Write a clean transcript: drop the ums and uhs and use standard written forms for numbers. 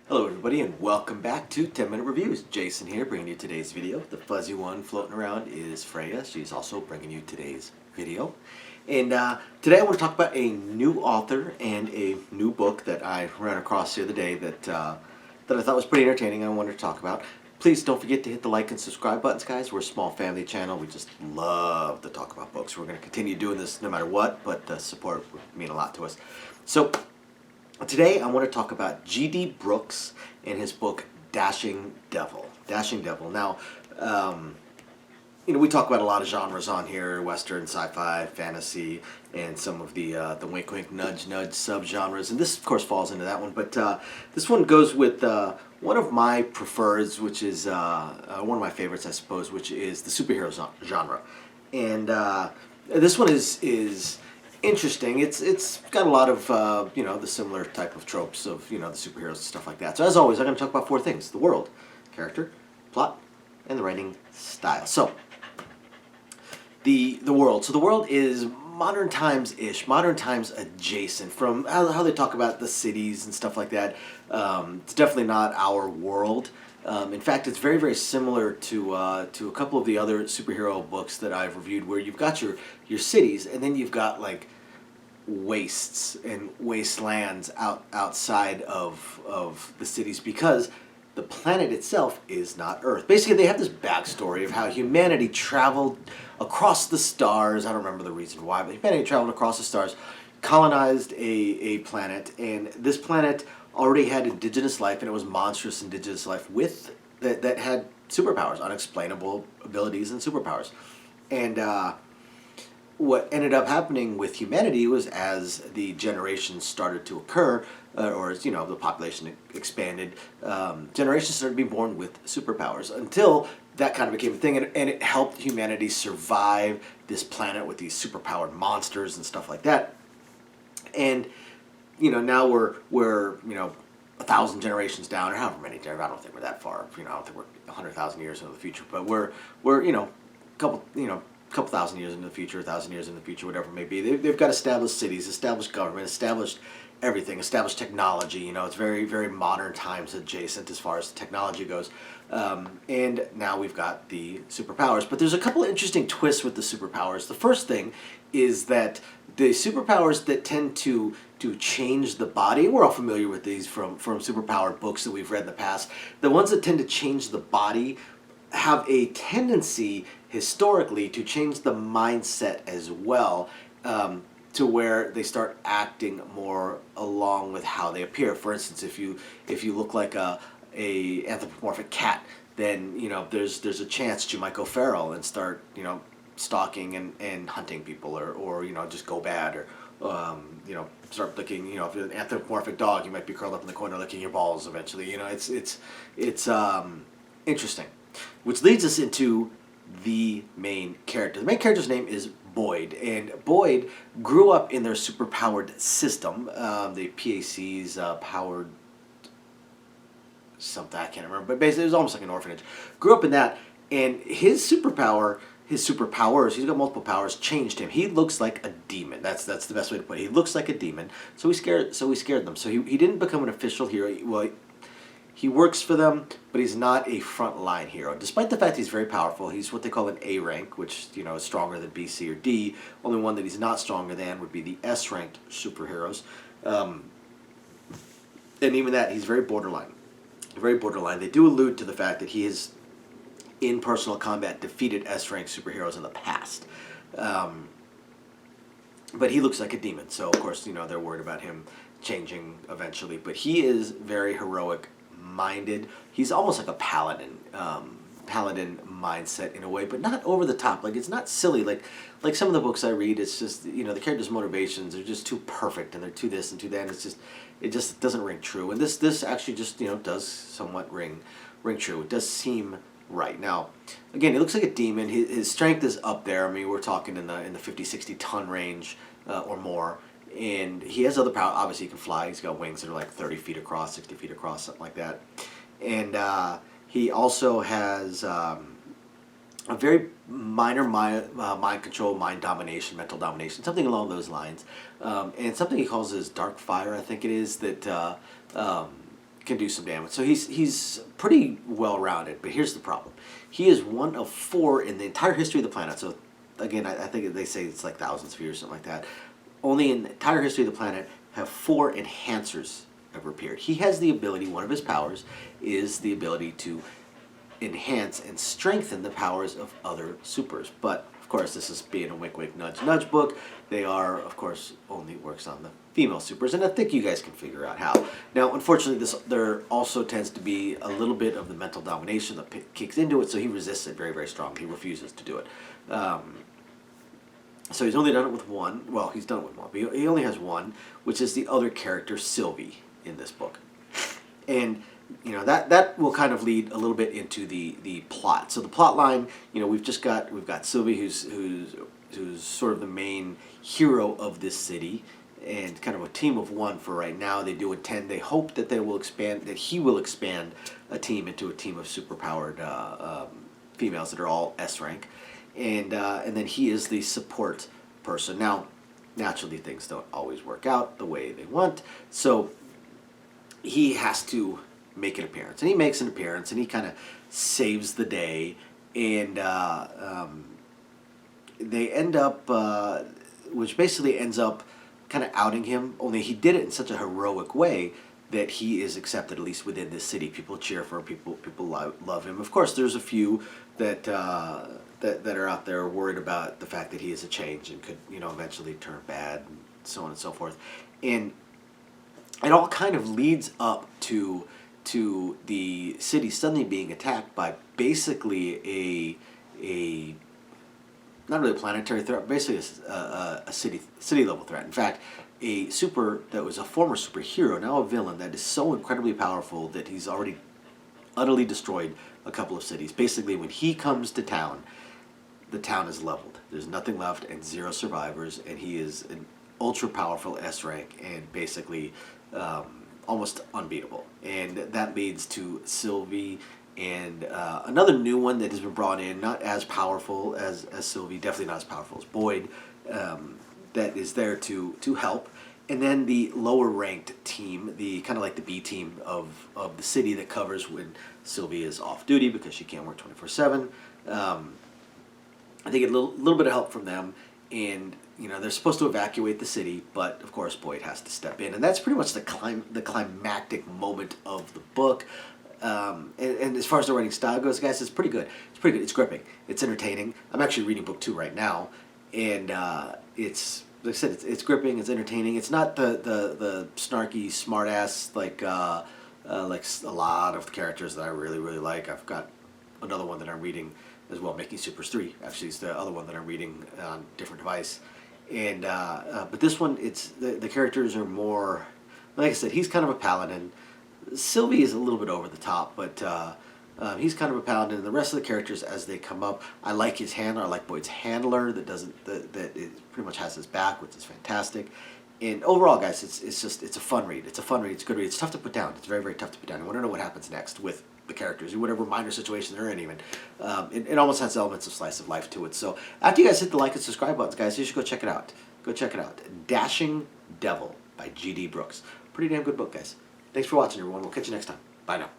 Hello everybody and welcome back to 10 Minute Reviews. Jason here bringing you today's video. The fuzzy one floating around is Freya. She's also bringing you today's video. And today I want to talk about a new author and a new book that I ran across the other day that I thought was pretty entertaining and I wanted to talk about. Please don't forget to hit the like and subscribe buttons, guys. We're a small family channel. We just love to talk about books. We're going to continue doing this no matter what, but the support would mean a lot to us. So today I want to talk about G.D. Brooks and his book Dashing Devil. Dashing Devil. Now, we talk about a lot of genres on here: Western, sci-fi, fantasy, and some of the wink wink nudge nudge subgenres. And this, of course, falls into that one. But this one goes with one of my prefers, which is one of my favorites, I suppose, which is the superhero genre. And this one is interesting. It's got a lot of the similar type of tropes of the superheroes and stuff like that. So as always, I'm going to talk about four things: the world, character, plot, and the writing style. So the world. So the world is modern times-ish, modern times adjacent from how they talk about the cities and stuff like that. It's definitely not our world. In fact, it's very, very similar to a couple of the other superhero books that I've reviewed, where you've got your cities, and then you've got like wastes and wastelands outside of the cities, because the planet itself is not Earth. Basically, they have this backstory of how humanity traveled across the stars. I don't remember the reason why, but humanity traveled across the stars, colonized a planet, and this planet already had indigenous life, and it was monstrous indigenous life with that had superpowers, unexplainable abilities and superpowers. And what ended up happening with humanity was, as the generations started to occur, or as the population expanded, generations started to be born with superpowers, until that kind of became a thing, and it helped humanity survive this planet with these superpowered monsters and stuff like that. And now we're 1,000 generations down, or however many. I don't think we're that far. I don't think we're 100,000 years into the future, but we're couple thousand years into the future, 1,000 years into the future, whatever it may be. They've got established cities, established government, established everything, established technology. It's very, very modern times adjacent as far as technology goes. And now we've got the superpowers. But there's a couple of interesting twists with the superpowers. The first thing is that the superpowers that tend to change the body, we're all familiar with these from superpowered books that we've read in the past. The ones that tend to change the body have a tendency historically to change the mindset as well, to where they start acting more along with how they appear. For instance, if you look like a anthropomorphic cat, then there's a chance that you might go feral and start stalking and hunting people, or just go bad, or start licking. If you're an anthropomorphic dog, you might be curled up in the corner licking your balls eventually. It's interesting, which leads us into the main character. The main character's name is Boyd, and Boyd grew up in their superpowered system, the PAC's powered something, I can't remember, but basically it was almost like an orphanage. Grew up in that, and his superpowers, he's got multiple powers, changed him. He looks like a demon. That's the best way to put it. He looks like a demon. So we scared them. So he didn't become an official hero. Well, he works for them, but he's not a frontline hero. Despite the fact he's very powerful, he's what they call an A rank, which is stronger than B, C, or D. Only one that he's not stronger than would be the S ranked superheroes, and even that, he's very borderline. Very borderline. They do allude to the fact that he has, in personal combat, defeated S ranked superheroes in the past. But he looks like a demon, so of course they're worried about him changing eventually. But he is very heroic minded. He's almost like a paladin mindset in a way, but not over the top. Like, it's not silly like some of the books I read. It's just the characters' motivations are just too perfect, and they're too this and too that, and it just doesn't ring true. And this actually just does somewhat ring true. It does seem right. Now, again, he looks like a demon. His strength is up there. I mean, we're talking in the 50-60 ton range or more. And he has other power. Obviously, he can fly. He's got wings that are like 30 feet across, 60 feet across, something like that. And he also has a very minor mind control, mind domination, mental domination, something along those lines. And something he calls his dark fire, I think it is, that can do some damage. So he's pretty well rounded. But here's the problem: he is one of 4 in the entire history of the planet. So again, I think they say it's like thousands of years, something like that. Only in the entire history of the planet have 4 enhancers ever appeared. He has the ability. One of his powers is the ability to enhance and strengthen the powers of other supers. But of course, this is being a wink wink nudge nudge book. They are, of course, only works on the female supers, and I think you guys can figure out how. Now, unfortunately, there also tends to be a little bit of the mental domination that kicks into it, so he resists it very, very strongly. He refuses to do it. So he's only done it with 1. Well, he's done it with 1, but he only has 1, which is the other character, Sylvie, in this book. And that will kind of lead a little bit into the plot. So the plot line, we've got Sylvie, who's sort of the main hero of this city, and kind of a team of 1 for right now. They hope that he will expand a team into a team of superpowered females that are all S rank, and then he is the support person. Now, naturally, things don't always work out the way they want, so he has to make an appearance, and he makes an appearance, and he kind of saves the day, and they end up, which basically ends up kind of outing him. Only he did it in such a heroic way that he is accepted, at least within this city. People cheer for him. People love him. Of course, there's a few that are out there worried about the fact that he is a change and could eventually turn bad, and so on and so forth. And it all kind of leads up to the city suddenly being attacked by basically a not really a planetary threat, basically a city level threat. In fact, a super that was a former superhero, now a villain, that is so incredibly powerful that he's already utterly destroyed a couple of cities. Basically, when he comes to town, the town is leveled. There's nothing left and 0 survivors, and he is an ultra powerful S rank and basically almost unbeatable. And that leads to Sylvie and another new one that has been brought in, not as powerful as Sylvie, definitely not as powerful as Boyd, that is there to help. And then the lower ranked team, the kind of like the B team of the city that covers when Sylvie is off duty because she can't work 24/7. They get a little bit of help from them, and they're supposed to evacuate the city, but of course Boyd has to step in, and that's pretty much the climactic moment of the book. And as far as the writing style goes, guys, it's pretty good. It's gripping. It's entertaining. I'm actually reading book 2 right now, and it's, like I said, it's gripping. It's entertaining. It's not the snarky, smartass like a lot of the characters that I really, really like. I've got another one that I'm reading as well, Making Supers 3. Actually, it's the other one that I'm reading on a different device. And but this one, it's the characters are more, like I said, he's kind of a paladin. Sylvie is a little bit over the top, but he's kind of a paladin. And the rest of the characters, as they come up, I like his handler. I like Boyd's handler that it pretty much has his back, which is fantastic. And overall, guys, it's a fun read. It's a fun read. It's a good read. It's tough to put down. It's very, very tough to put down. I want to know what happens next with the characters, or whatever minor situation they're in. Even it almost has elements of slice of life to it. So after you guys hit the like and subscribe buttons, guys, you should go check it out. Go check it out. Dashing Devil by G.D. Brooks. Pretty damn good book, guys. Thanks for watching, everyone. We'll catch you next time. Bye now.